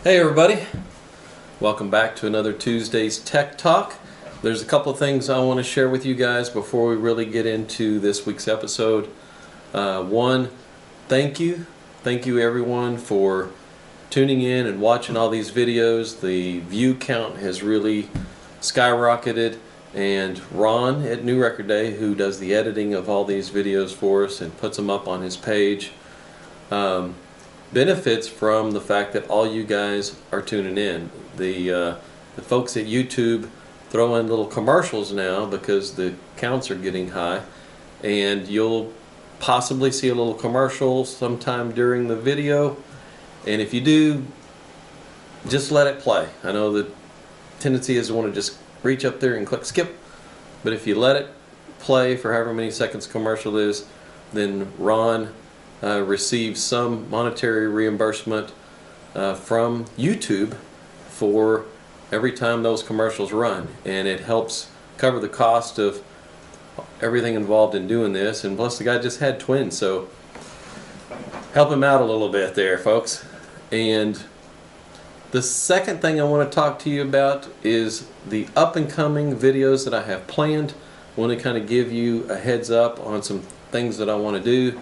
Hey everybody, welcome back to another Tuesday's Tech Talk. There's a couple of things I want to share with you guys before we really get into this week's episode. One, thank you everyone for tuning in and watching all these videos. The view count has really skyrocketed, and Ron at New Record Day, who does the editing of all these videos for us and puts them up on his page, benefits from the fact that all you guys are tuning in. The folks at YouTube throw in little commercials now because the counts are getting high, and you'll possibly see a little commercial sometime during the video, and if you do, just let it play. I know the tendency is to want to just reach up there and click skip, but if you let it play for however many seconds commercial is, then Ron receives some monetary reimbursement from YouTube for every time those commercials run, and it helps cover the cost of everything involved in doing this. And plus the guy just had twins, so help him out a little bit there, folks. And the second thing I want to talk to you about is the up and coming videos that I have planned. I want to kind of give you a heads up on some things that I want to do.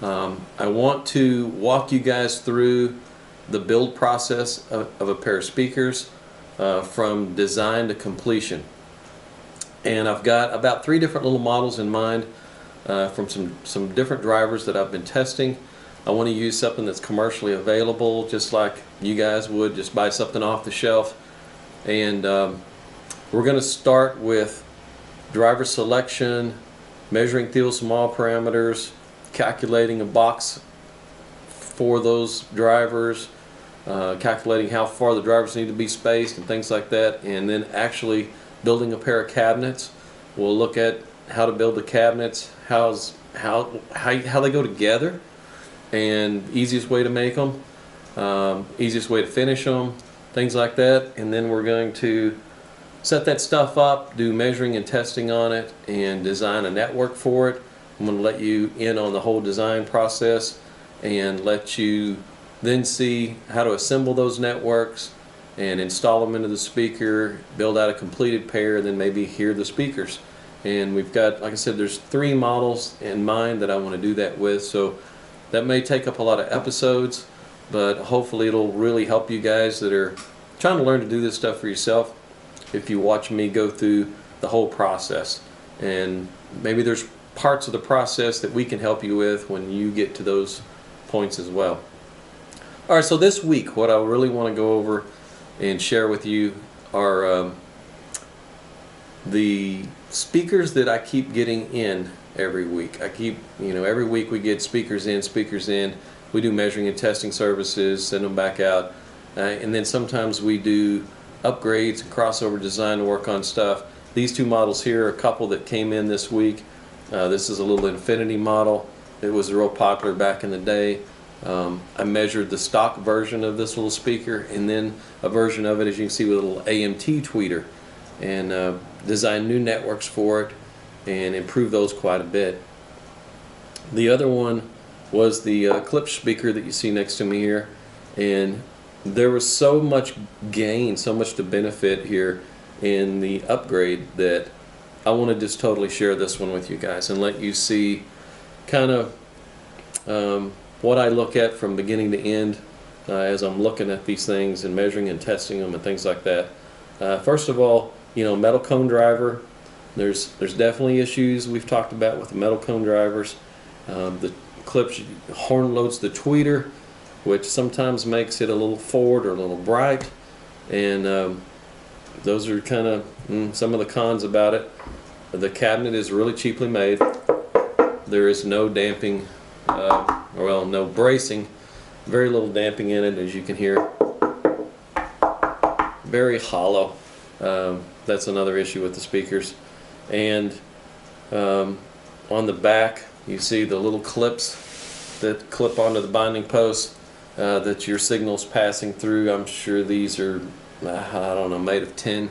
I want to walk you guys through the build process of a pair of speakers from design to completion. And I've got about 3 different little models in mind from some different drivers that I've been testing. I want to use something that's commercially available, just like you guys would just buy something off the shelf. And we're going to start with driver selection, measuring Thiel small parameters, calculating a box for those drivers, calculating how far the drivers need to be spaced and things like that, and then actually building a pair of cabinets. We'll look at how to build the cabinets, how they go together, and easiest way to make them, easiest way to finish them, things like that. And then we're going to set that stuff up, do measuring and testing on it, and design a network for it. I'm going to let you in on the whole design process and let you then see how to assemble those networks and install them into the speaker, build out a completed pair, and then maybe hear the speakers. And we've got, like I said, there's 3 models in mind that I want to do that with, so that may take up a lot of episodes, but hopefully it'll really help you guys that are trying to learn to do this stuff for yourself if you watch me go through the whole process. And maybe there's parts of the process that we can help you with when you get to those points as well. Alright, so this week what I really want to go over and share with you are the speakers that I keep getting in every week. Every week we get speakers in. We do measuring and testing services, send them back out, and then sometimes we do upgrades and crossover design to work on stuff. These 2 models here are a couple that came in this week. This is a little Infinity model. It was real popular back in the day. I measured the stock version of this little speaker and then a version of it, as you can see, with a little AMT tweeter, and designed new networks for it and improved those quite a bit. The other one was the Klipsch speaker that you see next to me here, and there was so much gain, so much to benefit here in the upgrade that I want to just totally share this one with you guys and let you see kind of what I look at from beginning to end as I'm looking at these things and measuring and testing them and things like that. First of all, metal cone driver, there's definitely issues we've talked about with the metal cone drivers. The Klipsch horn loads the tweeter, which sometimes makes it a little forward or a little bright, and those are kind of some of the cons about it. The cabinet is really cheaply made. There is no damping, no bracing, very little damping in it, as you can hear. Very hollow. That's another issue with the speakers. And on the back you see the little clips that clip onto the binding posts that your signal's passing through. I'm sure these are, I don't know, made of tin.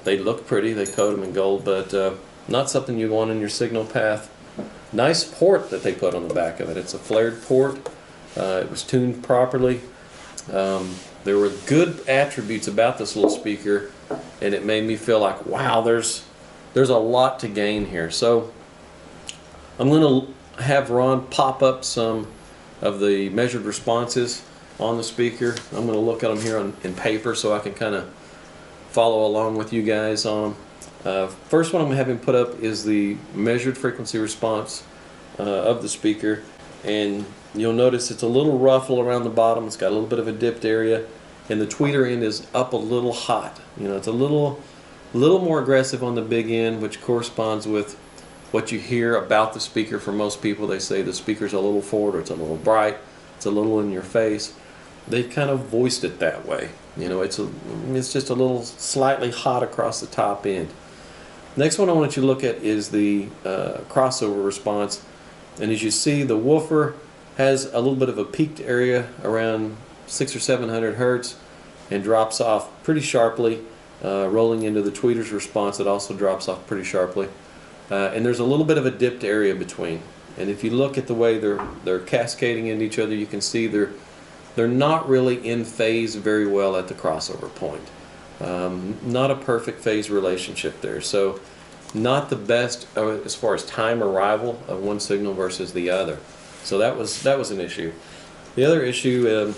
They look pretty, they coat them in gold, but not something you want in your signal path. Nice port that they put on the back of it. It's a flared port. It was tuned properly. There were good attributes about this little speaker, and it made me feel like, wow, there's a lot to gain here. So I'm going to have Ron pop up some of the measured responses on the speaker. I'm going to look at them here in paper so I can kind of follow along with you guys on them. First one I'm going to have him put up is the measured frequency response of the speaker, and you'll notice it's a little ruffle around the bottom. It's got a little bit of a dipped area, and the tweeter end is up a little hot. You know, it's a little more aggressive on the big end, which corresponds with what you hear about the speaker from most people. They say the speaker's a little forward, or it's a little bright, it's a little in your face. They've kind of voiced it that way. You know, it's just a little slightly hot across the top end. Next one I want you to look at is the crossover response. And as you see, the woofer has a little bit of a peaked area around 600 or 700 hertz and drops off pretty sharply, rolling into the tweeter's response. It also drops off pretty sharply. And there's a little bit of a dipped area between. And if you look at the way they're cascading into each other, you can see they're not really in phase very well at the crossover point. Not a perfect phase relationship there. So not the best as far as time arrival of one signal versus the other. So that was an issue. The other issue,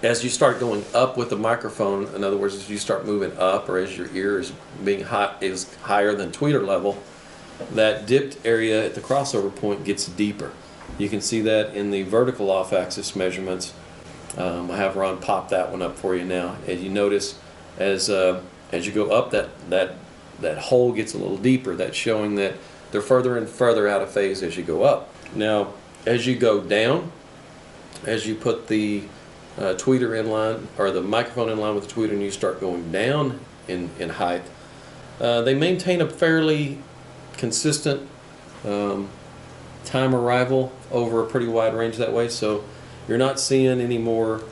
as you start going up with the microphone, in other words, as you start moving up, or as your ear is higher than tweeter level, that dipped area at the crossover point gets deeper. You can see that in the vertical off-axis measurements. I have Ron pop that one up for you now. And you notice as you go up, that hole gets a little deeper. That's showing that they're further and further out of phase as you go up. Now, as you go down, as you put the tweeter in line, or the microphone in line with the tweeter, and you start going down in height, they maintain a fairly consistent time arrival over a pretty wide range that way. So you're not seeing any more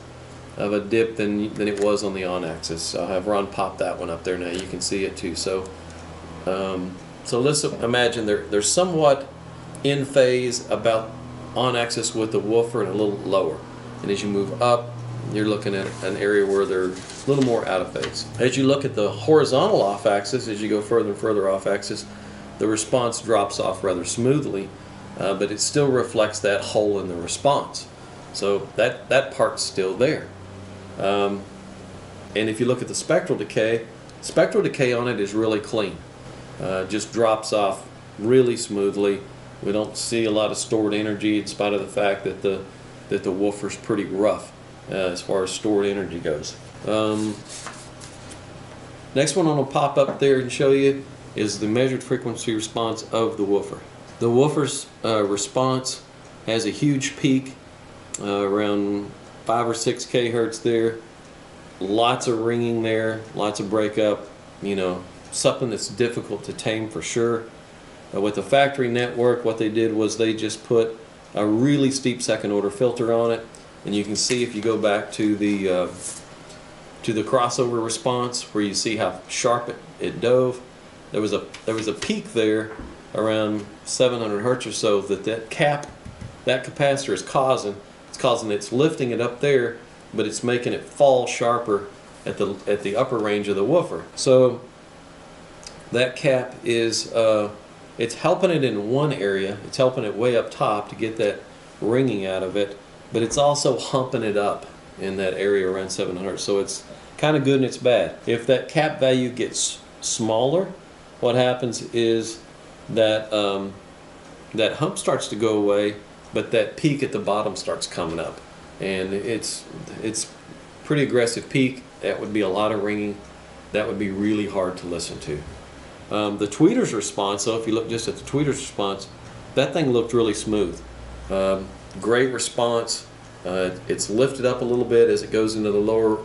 of a dip than it was on the on-axis. I'll have Ron pop that one up there now. You can see it too. So let's imagine they're somewhat in phase about on-axis with the woofer and a little lower. And as you move up, you're looking at an area where they're a little more out of phase. As you look at the horizontal off-axis, as you go further and further off-axis, the response drops off rather smoothly, but it still reflects that hole in the response. So that part's still there. And if you look at the spectral decay on it is really clean. Just drops off really smoothly. We don't see a lot of stored energy, in spite of the fact that the woofer's pretty rough as far as stored energy goes. Next one I'm going to pop up there and show you is the measured frequency response of the woofer. The woofer's response has a huge peak around 5 or 6 kHz there. Lots of ringing there, lots of breakup, you know, something that's difficult to tame for sure. With the factory network, what they did was they just put a really steep second order filter on it, and you can see if you go back to the crossover response where you see how sharp it dove. There was a peak there around 700 hertz or so that capacitor is causing. It's lifting it up there, but it's making it fall sharper at the upper range of the woofer. So that cap is it's helping it in one area. It's helping it way up top to get that ringing out of it, but it's also humping it up in that area around 700. So it's kind of good and it's bad. If that cap value gets smaller, what happens is that that hump starts to go away, but that peak at the bottom starts coming up, and it's pretty aggressive peak. That would be a lot of ringing. That would be really hard to listen to. The tweeter's response, so if you look just at the tweeter's response, that thing looked really smooth. Great response. It's lifted up a little bit as it goes into the lower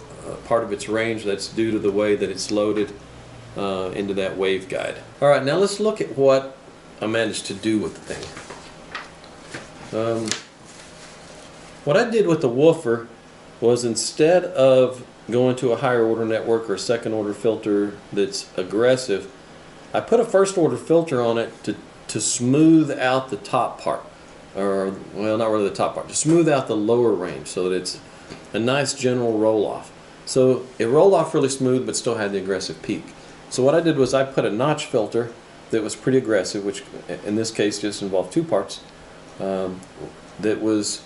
part of its range. That's due to the way that it's loaded into that waveguide. All right, now let's look at what I managed to do with the thing. What I did with the woofer was, instead of going to a higher order network or a second order filter that's aggressive, I put a first order filter on it to smooth out the top part. or well, not really the top part, to smooth out the lower range so that it's a nice general roll off. So it rolled off really smooth but still had the aggressive peak. So what I did was I put a notch filter that was pretty aggressive, which in this case just involved 2 parts, that was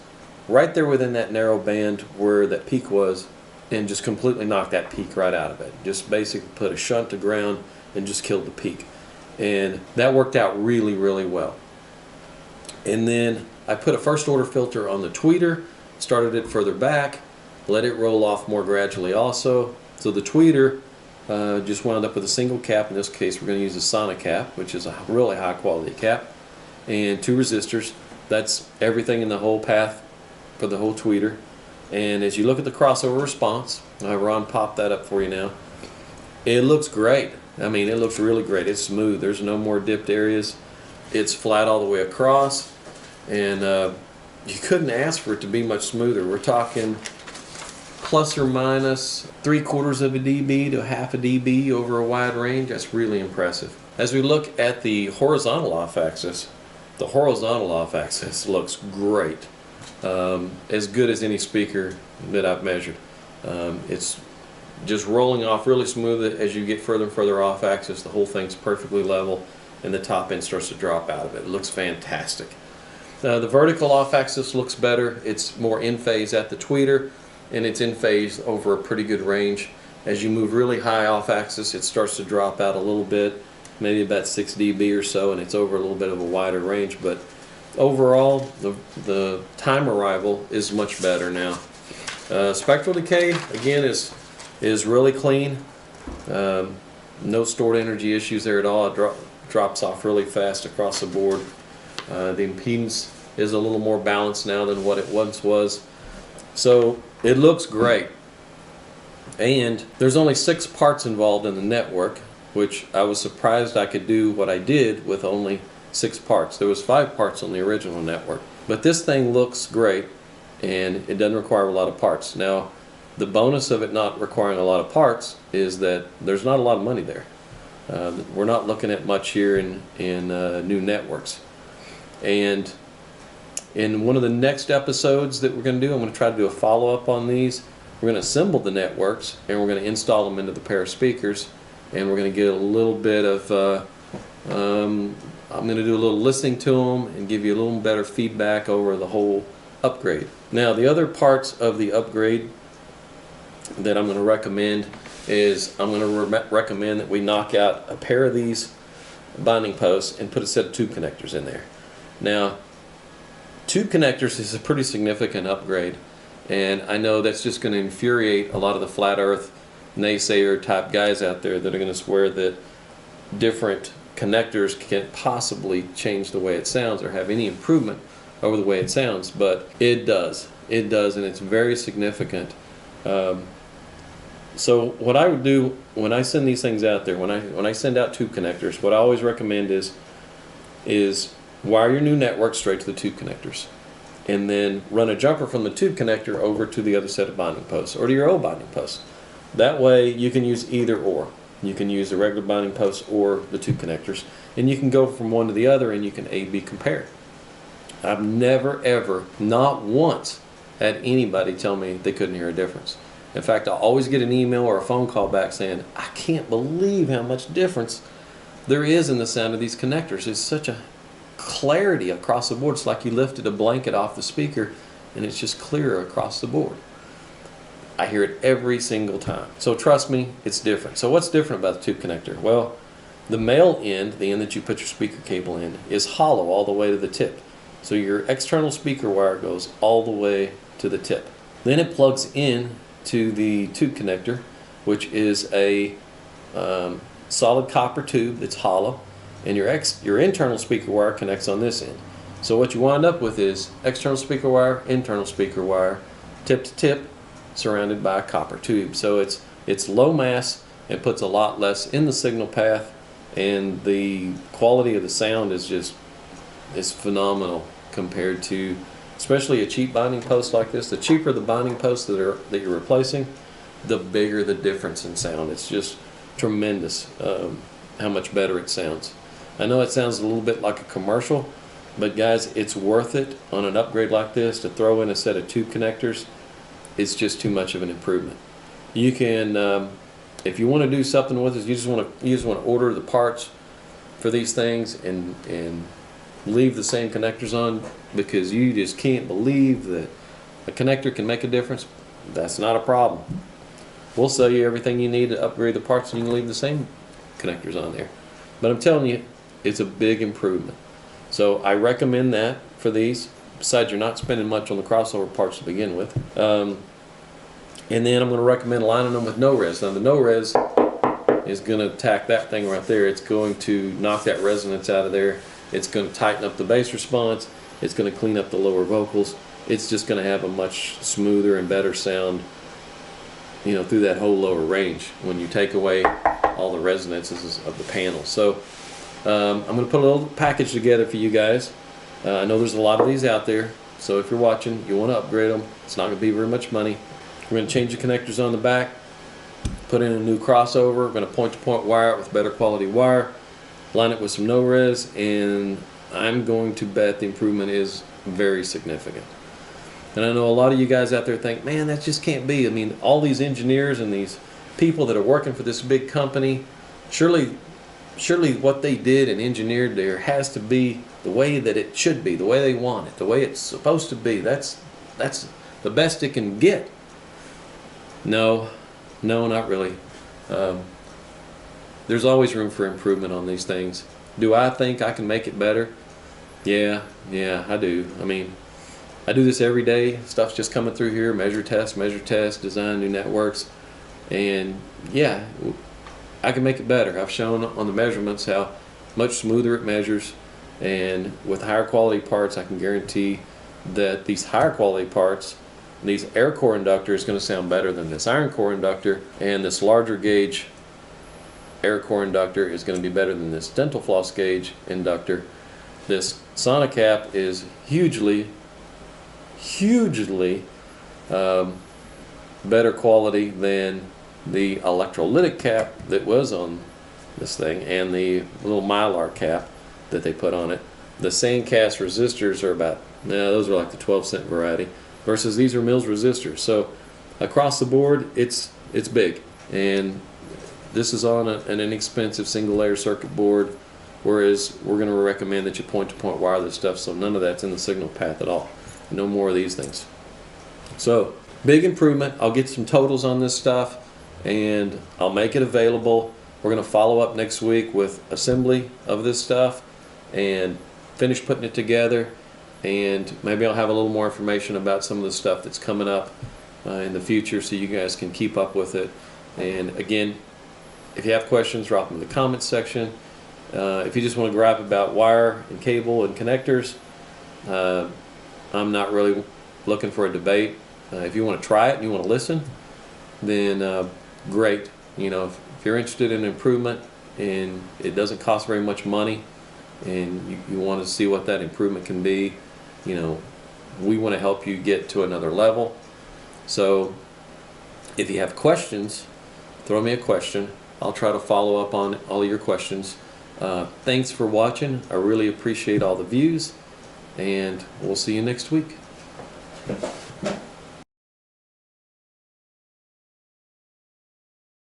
right there within that narrow band where that peak was, and just completely knocked that peak right out of it. Just basically put a shunt to ground and just killed the peak. And that worked out really, really well. And then I put a first order filter on the tweeter, started it further back, let it roll off more gradually also. So the tweeter just wound up with a single cap. In this case we're going to use a Sonic cap, which is a really high quality cap, and 2 resistors. That's everything in the whole path for the whole tweeter. And as you look at the crossover response, Ron popped that up for you now, it looks great. I mean, it looks really great. It's smooth. There's no more dipped areas. It's flat all the way across, and you couldn't ask for it to be much smoother. We're talking plus or minus 3/4 of a dB to 1/2 a dB over a wide range. That's really impressive. As we look at the horizontal off axis, the horizontal off axis looks great. As good as any speaker that I've measured. It's just rolling off really smooth. As you get further and further off axis, the whole thing's perfectly level, and the top end starts to drop out of it. It looks fantastic. The vertical off axis looks better. It's more in phase at the tweeter, and it's in phase over a pretty good range. As you move really high off axis, it starts to drop out a little bit, maybe about 6 dB or so, and it's over a little bit of a wider range. But overall, the time arrival is much better now. Spectral Decay, again, is really clean. No stored energy issues there at all. It drops off really fast across the board. The impedance is a little more balanced now than what it once was. So it looks great. And there's only 6 parts involved in the network, which I was surprised I could do what I did with only 6 parts. There was 5 parts on the original network. But this thing looks great, and it doesn't require a lot of parts. Now, the bonus of it not requiring a lot of parts is that there's not a lot of money there. We're not looking at much here in new networks. And in one of the next episodes that we're going to do, I'm going to try to do a follow-up on these. We're going to assemble the networks, and we're going to install them into the pair of speakers, and we're going to get a little bit of I'm going to do a little listening to them and give you a little better feedback over the whole upgrade. Now, the other parts of the upgrade that I'm going to recommend is I'm going to recommend that we knock out a pair of these binding posts and put a set of tube connectors in there. Now, tube connectors is a pretty significant upgrade, and I know that's just going to infuriate a lot of the flat earth naysayer type guys out there that are going to swear that different connectors can't possibly change the way it sounds or have any improvement over the way it sounds, but it does, and it's very significant. So what I would do when I send these things out there, when I send out tube connectors, what I always recommend is wire your new network straight to the tube connectors, and then run a jumper from the tube connector over to the other set of binding posts or to your old binding posts. That way you can use either or. You can use the regular binding posts or the tube connectors, and you can go from one to the other, and you can A/B compare. I've never ever, not once, had anybody tell me they couldn't hear a difference. In fact, I always get an email or a phone call back saying, I can't believe how much difference there is in the sound of these connectors. It's such a clarity across the board. It's like you lifted a blanket off the speaker and it's just clearer across the board. I hear it every single time. So trust me, it's different. So what's different about the tube connector? Well, the male end, the end that you put your speaker cable in, is hollow all the way to the tip. So your external speaker wire goes all the way to the tip. Then it plugs in to the tube connector, which is a solid copper tube that's hollow, and your internal speaker wire connects on this end. So what you wind up with is external speaker wire, internal speaker wire, tip to tip, surrounded by a copper tube. So it's low mass and puts a lot less in the signal path, and the quality of the sound is phenomenal compared to, especially a cheap binding post like this. The cheaper the binding posts that you're replacing, the bigger the difference in sound. It's just tremendous how much better it sounds. I know it sounds a little bit like a commercial, But guys, it's worth it on an upgrade like this to throw in a set of tube connectors. It's just too much of an improvement. You can, if you want to do something with it, you just want to order the parts for these things and leave the same connectors on, because you just can't believe that a connector can make a difference. That's not a problem. We'll sell you everything you need to upgrade the parts, and you can leave the same connectors on there. But I'm telling you, it's a big improvement. So I recommend that for these. Besides, you're not spending much on the crossover parts to begin with. And then I'm going to recommend lining them with no-res. Now the no-res is going to attack that thing right there. It's going to knock that resonance out of there. It's going to tighten up the bass response. It's going to clean up the lower vocals. It's just going to have a much smoother and better sound, you know, through that whole lower range when you take away all the resonances of the panel. So I'm going to put a little package together for you guys. I know there's a lot of these out there, so if you're watching, you want to upgrade them. It's not going to be very much money. We're going to change the connectors on the back, put in a new crossover. We're going to point-to-point wire it with better quality wire, line it with some no-res, and I'm going to bet the improvement is very significant. And I know a lot of you guys out there think, man, that just can't be. I mean, all these engineers and these people that are working for this big company, surely what they did and engineered there has to be the way that it should be, the way they want it, the way it's supposed to be. That's the best it can get. No, not really. There's always room for improvement on these things. Do I think I can make it better? Yeah, I do. I mean, I do this every day. Stuff's just coming through here, measure, test, design new networks. And yeah, I can make it better. I've shown on the measurements how much smoother it measures, and with higher quality parts, I can guarantee that these higher quality parts, these air core inductor is going to sound better than this iron core inductor, and this larger gauge air core inductor is going to be better than this dental floss gauge inductor. This Sonicap is hugely better quality than the electrolytic cap that was on this thing, and the little mylar cap that they put on it. The sandcast resistors are about, those are like the 12-cent variety, versus these are Mills resistors. So across the board, it's big, and this is on an inexpensive single layer circuit board, whereas we're going to recommend that you point-to-point wire this stuff, so none of that's in the signal path at all. No more of these things. So big improvement. I'll get some totals on this stuff, and I'll make it available. We're going to follow up next week with assembly of this stuff and finish putting it together, and maybe I'll have a little more information about some of the stuff that's coming up in the future, so you guys can keep up with it. And again, if you have questions, drop them in the comments section. If you just want to gripe about wire and cable and connectors, I'm not really looking for a debate. If you want to try it and you want to listen, then great. You know, if you're interested in improvement and it doesn't cost very much money, and you want to see what that improvement can be, you know, we want to help you get to another level. So if you have questions, throw me a question. I'll try to follow up on all your questions. Thanks for watching. I really appreciate all the views, and we'll see you next week.